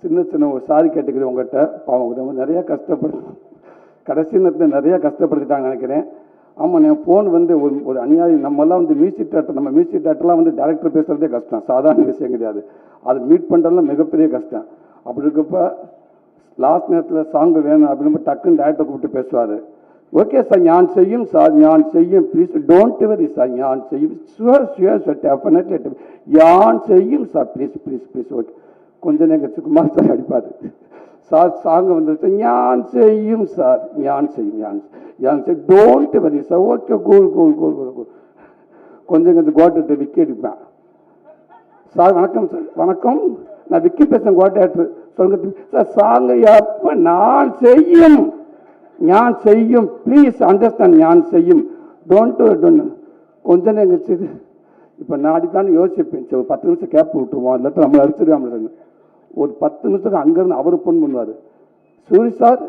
சின்ன ஒரு சாரி கேட்டுக்கிறேன் உங்கள்கிட்ட. அவங்க ரொம்ப நிறையா கடைசி நேரத்தில் நிறையா கஷ்டப்படுத்திட்டாங்க நினைக்கிறேன். ஆமாம், நான் ஃபோன் வந்து ஒரு அநியாயம். நம்மெல்லாம் வந்து மியூசிக் டேரக்டர்லாம் வந்து டேரக்டர் பேசுகிறதே கஷ்டம், சாதாரண விஷயம் கிடையாது. அது மீட் பண்ணுறதுலாம் மிகப்பெரிய கஷ்டம். அப்படி இருக்கப்போ லாஸ்ட் நேரத்தில் சாங்கு வேணும் அப்படின்னு டக்குன்னு டேரக்டர் கூப்பிட்டு பேசுவார். ஓகே சார், ஞான் செய்யும் சார், ஞான் செய்யும், ப்ளீஸ் டோன்ட் வெரி சார், ஞான் செய்யும், ஷுவர் சார், டெஃபினெட்லி ஞான் செய்யும் சார், ப்ளீஸ் ஓகே. கொஞ்ச நேரம் குமார் சார் அடிப்பார். சார் சாங் வந்துருச்சு, ஞான் செய்யும் சார், ஞான் செய்யும் don't worry sir, okay cool. கொஞ்சம் கோட்டை விக்கி அடிப்பேன். சார் வணக்கம் சார். வணக்கம், நான் விக்கி பேசுகிறேன், கோட்டை சொல்லுங்க சார். சாங் எப்போ நான் செய்யும், ஞான் செய்யும், ப்ளீஸ் அண்டர்ஸ்டாண்ட், ஞான் செய்யும், டோன்ட் கொஞ்ச நேரம். இப்போ நான் அடிக்கலான்னு யோசிப்பேன். சரி, ஒரு 10 நிமிஷம் கேப் விட்டுருவோம், இல்லாட்ட நம்மளை அடிச்சிருக்காம. ஒரு 10 நிமிஷத்துக்கு அங்கேருந்து அவர் ஃபோன் பண்ணுவார். சூரி சார்,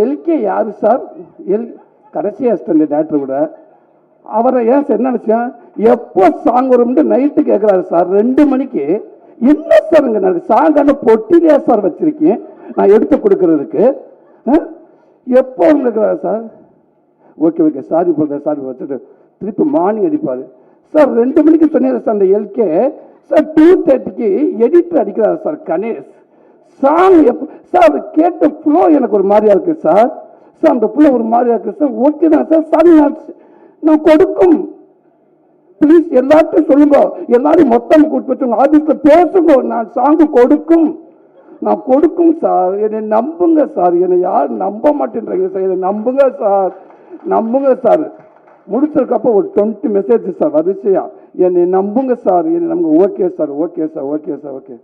எல்கே யார் சார்? கடைசி அசிஸ்டன்ட் டேரக்டர் கூட. அவரை ஏன் சார் என்ன நினச்சேன், எப்போ சாங் வரும்னு நைட்டு கேட்குறாரு சார், 2 மணிக்கு. என்ன சார் இங்கே நடக்குது? சாங்கான பொட்டிலையா சார் வச்சுருக்கேன் நான் எடுத்து கொடுக்கறதுக்கு? எப்போ இருக்கிறாரு சார்? ஓகே சாரி வச்சுட்டு திருப்பி மார்னிங் அடிப்பார். சார் 2 மணிக்கு சொன்னீங்க சார் அந்த எல்கே சார், 2:30க்கு எடிட்டர் அடிக்கிறார் சார் கணேஷ். சாங் எப்போ சார்? அது கேட்ட ஃப்ளோ எனக்கு ஒரு மாதிரியா இருக்குது சார். அந்த ஃப்ளோ ஒரு மாதிரியா இருக்குது சார். ஓகே தான் சார், சாரி நான் கொடுக்கும், ப்ளீஸ் எல்லாத்தையும் சொல்லுங்க, எல்லாரும் மொத்தம் கூட்டு வச்சு ஆஃபீஸில் பேசுங்க, நான் சாங்கு கொடுக்கும், நான் கொடுக்கும் சார், என்னை நம்புங்க சார். என்னை யாரும் நம்ப மாட்டேன்றாங்க சார், என்னை நம்புங்க சார். முடிச்சிருக்கப்போ ஒரு 20 மெசேஜ் சார் வரிசையா, என்னை நம்புங்க சார், என்னை நம்புங்க. ஓகே.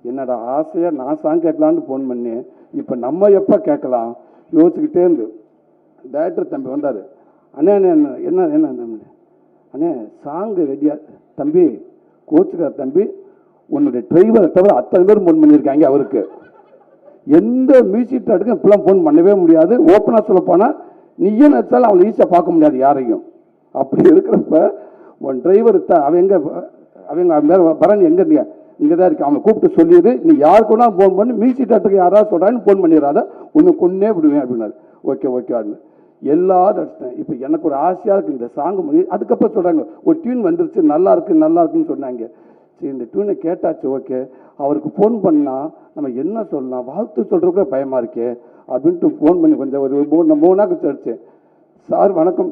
என்னடா ஆசையாக நான் சாங் கேட்கலான்னு ஃபோன் பண்ணி, இப்போ நம்ம எப்போ கேட்கலாம் யோசிச்சுக்கிட்டே இருந்து டேரக்டர் தம்பி வந்தார். அண்ணே அண்ணே சாங்கு ரெடியா தம்பி? கோச்சுக்கார் தம்பி, உன்னுடைய டிரைவரை தவிர அத்தனை பேர் ஃபோன் பண்ணியிருக்காங்க அவருக்கு. எந்த மியூசிக் டேரக்டருக்கும் இப்பெல்லாம் ஃபோன் பண்ணவே முடியாது. ஓப்பனாக சொல்ல போனால் நீயே நினச்சாலும் அவளை ஈஸியாக பார்க்க முடியாது யாரையும். அப்படி இருக்கிறப்ப உன் டிரைவர் அவங்க பேர் பரன் எங்கே இருந்தீங்க? இங்கே தான் இருக்கு, அவனை கூப்பிட்டு சொல்லிடு, நீ யாருக்குன்னா ஃபோன் பண்ணி மியூசிக் டேரக்டருக்கு யாராவது சொல்கிறான்னு ஃபோன் பண்ணிடுறாத, ஒன்று கொன்னே விடுவேன் அப்படின்னாரு. ஓகே எல்லாரும் அடிச்சிட்டேன். இப்போ எனக்கு ஒரு ஆசையாக இருக்குது இந்த சாங்கு முடியும். அதுக்கப்புறம் சொல்கிறாங்க ஒரு டியூன் வந்துருச்சு, நல்லா இருக்குன்னு சொன்னாங்க. சரி, இந்த டியூனை கேட்டாச்சு, ஓகே. அவருக்கு ஃபோன் பண்ணால் நம்ம என்ன சொல்லலாம், வாழ்த்து சொல்கிறதுக்குள்ள பயமாக இருக்கே அப்படின்ட்டு ஃபோன் பண்ணி கொஞ்சம் ஒரு 3 நாள் கழிச்சு, சார் வணக்கம்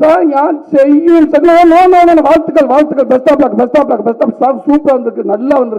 சார், ஞான் செய்யும் வாழ்த்துக்கள், பெஸ்ட் ஆஃப் லக் சார், சூப்பராக வந்திருக்கு, நல்லா வந்திருக்கு.